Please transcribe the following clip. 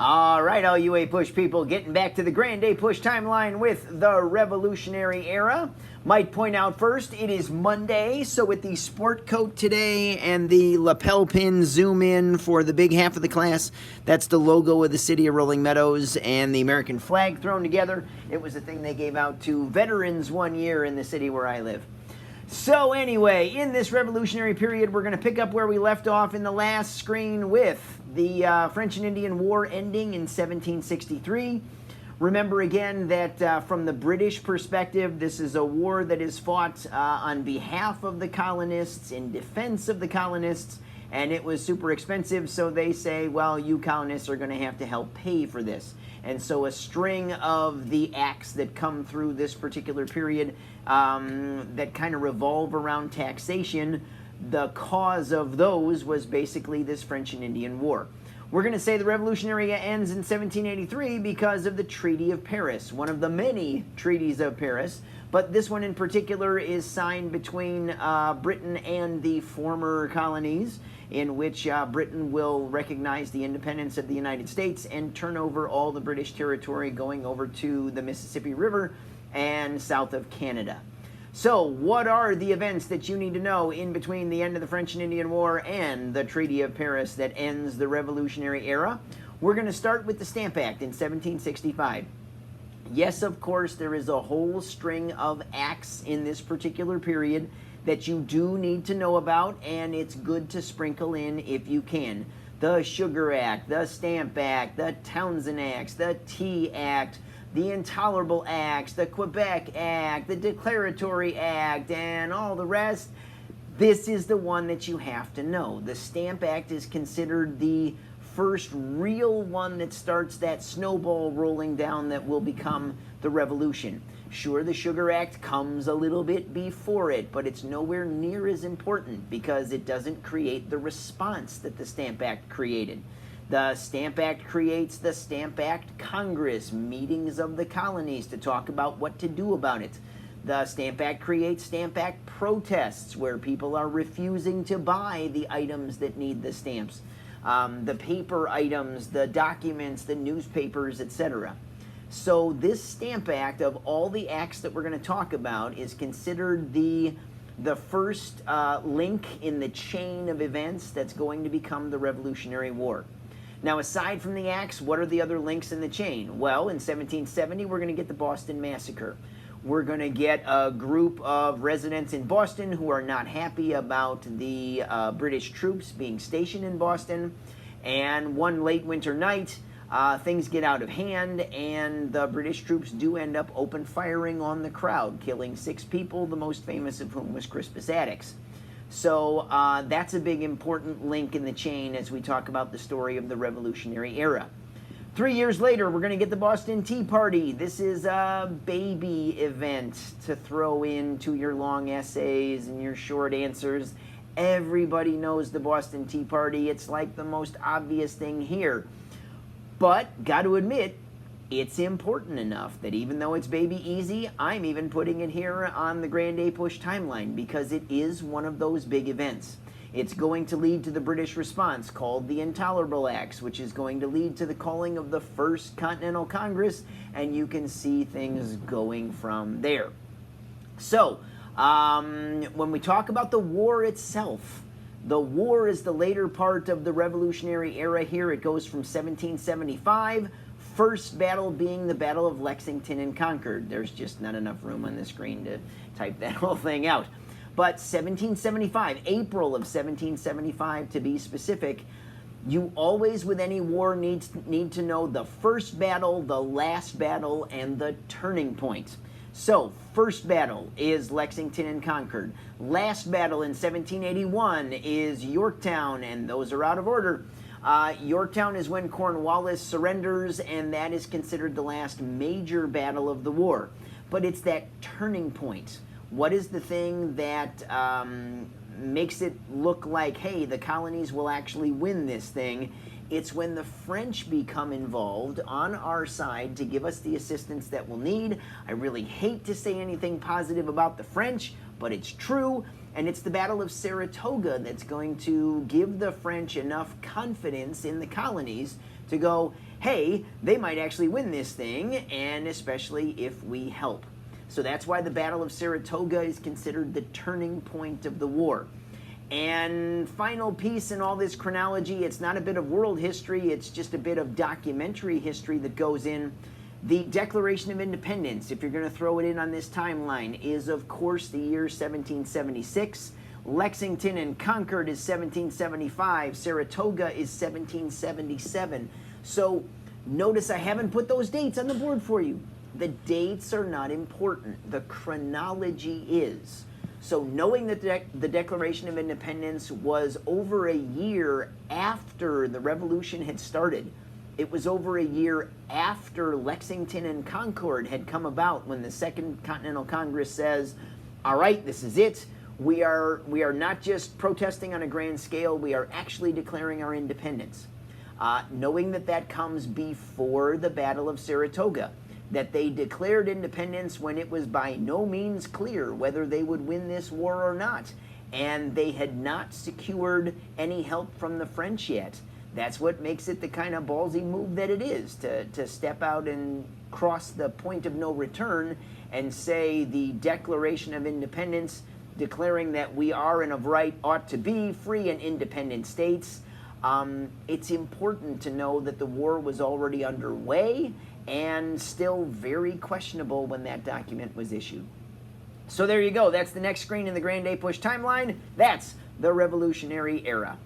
All right, all you A-Push people, getting back to the Grand A-Push timeline with the Revolutionary Era. Might point out first, it is Monday, so with the sport coat today and the lapel pin zoom in for the big half of the class, that's the logo of the city of Rolling Meadows and the American flag thrown together. It was a thing they gave out to veterans one year in the city where I live. So anyway, in this revolutionary period, we're going to pick up where we left off in the last screen with the French and Indian War ending in 1763. Remember again that from the British perspective, this is a war that is fought on behalf of the colonists, in defense of the colonists, and it was super expensive, so they say, well, you colonists are going to have to help pay for this. And so a string of the acts that come through this particular period that kind of revolve around taxation, the cause of those was basically this French and Indian War. We're going to say the Revolutionary ends in 1783 because of the Treaty of Paris, one of the many treaties of Paris, but this one in particular is signed between Britain and the former colonies, in which Britain will recognize the independence of the United States and turn over all the British territory going over to the Mississippi River and south of Canada. So, what are the events that you need to know in between the end of the French and Indian War and the Treaty of Paris that ends the Revolutionary Era? We're going to start with the Stamp Act in 1765. Yes, of course, there is a whole string of acts in this particular period that you do need to know about, and it's good to sprinkle in if you can. The Sugar Act, the Stamp Act, the Townshend Acts, the Tea Act, the Intolerable Acts, the Quebec Act, the Declaratory Act, and all the rest. This is the one that you have to know. The Stamp Act is considered the first real one that starts that snowball rolling down that will become the revolution. Sure, the Sugar Act comes a little bit before it, but it's nowhere near as important because it doesn't create the response that the Stamp Act created. The Stamp Act creates the Stamp Act Congress, meetings of the colonies to talk about what to do about it. The Stamp Act creates Stamp Act protests where people are refusing to buy the items that need the stamps. The paper items, the documents, the newspapers, etc. So this Stamp Act, of all the acts that we're going to talk about, is considered the first link in the chain of events that's going to become the Revolutionary War. Now, aside from the acts, what are the other links in the chain? Well, in 1770, we're going to get the Boston Massacre. We're going to get a group of residents in Boston who are not happy about the British troops being stationed in Boston. And one late winter night, things get out of hand, and the British troops do end up open firing on the crowd, killing 6 people, the most famous of whom was Crispus Attucks. So that's a big important link in the chain as we talk about the story of the Revolutionary Era. 3 years later, we're going to get the Boston Tea Party. This is a baby event to throw into your long essays and your short answers. Everybody knows the Boston Tea Party. It's like the most obvious thing here. But, got to admit, it's important enough that even though it's baby easy, I'm even putting it here on the Grand A-Push timeline because it is one of those big events. It's going to lead to the British response called the Intolerable Acts, which is going to lead to the calling of the First Continental Congress, and you can see things going from there. So, when we talk about the war itself, the war is the later part of the Revolutionary Era here. It goes from 1775, first battle being the Battle of Lexington and Concord. There's just not enough room on the screen to type that whole thing out. But 1775, April of 1775 to be specific, you always with any war need to know the first battle, the last battle, and the turning point. So, first battle is Lexington and Concord. Last battle in 1781 is Yorktown, and those are out of order. Yorktown is when Cornwallis surrenders, and that is considered the last major battle of the war. But it's that turning point. What is the thing that makes it look like, hey, the colonies will actually win this thing? It's when the French become involved on our side to give us the assistance that we'll need. I really hate to say anything positive about the French, but it's true. And it's the Battle of Saratoga that's going to give the French enough confidence in the colonies to go, hey, they might actually win this thing, and especially if we help. So that's why the Battle of Saratoga is considered the turning point of the war. And final piece in all this chronology, it's not a bit of world history, it's just a bit of documentary history that goes in. The Declaration of Independence, if you're going to throw it in on this timeline, is of course the year 1776. Lexington and Concord is 1775. Saratoga is 1777. So notice I haven't put those dates on the board for you. The dates are not important. The chronology is. So knowing that the Declaration of Independence was over a year after the Revolution had started, it was over a year after Lexington and Concord had come about when the Second Continental Congress says, all right, this is it. We are not just protesting on a grand scale, we are actually declaring our independence. Knowing that that comes before the Battle of Saratoga, that they declared independence when it was by no means clear whether they would win this war or not, and they had not secured any help from the French yet. That's what makes it the kind of ballsy move that it is, to step out and cross the point of no return and say the Declaration of Independence, declaring that we are and of right ought to be free and independent states. It's important to know that the war was already underway and still very questionable when that document was issued. So there you go. That's the next screen in the Grand Day Push timeline. That's the Revolutionary Era.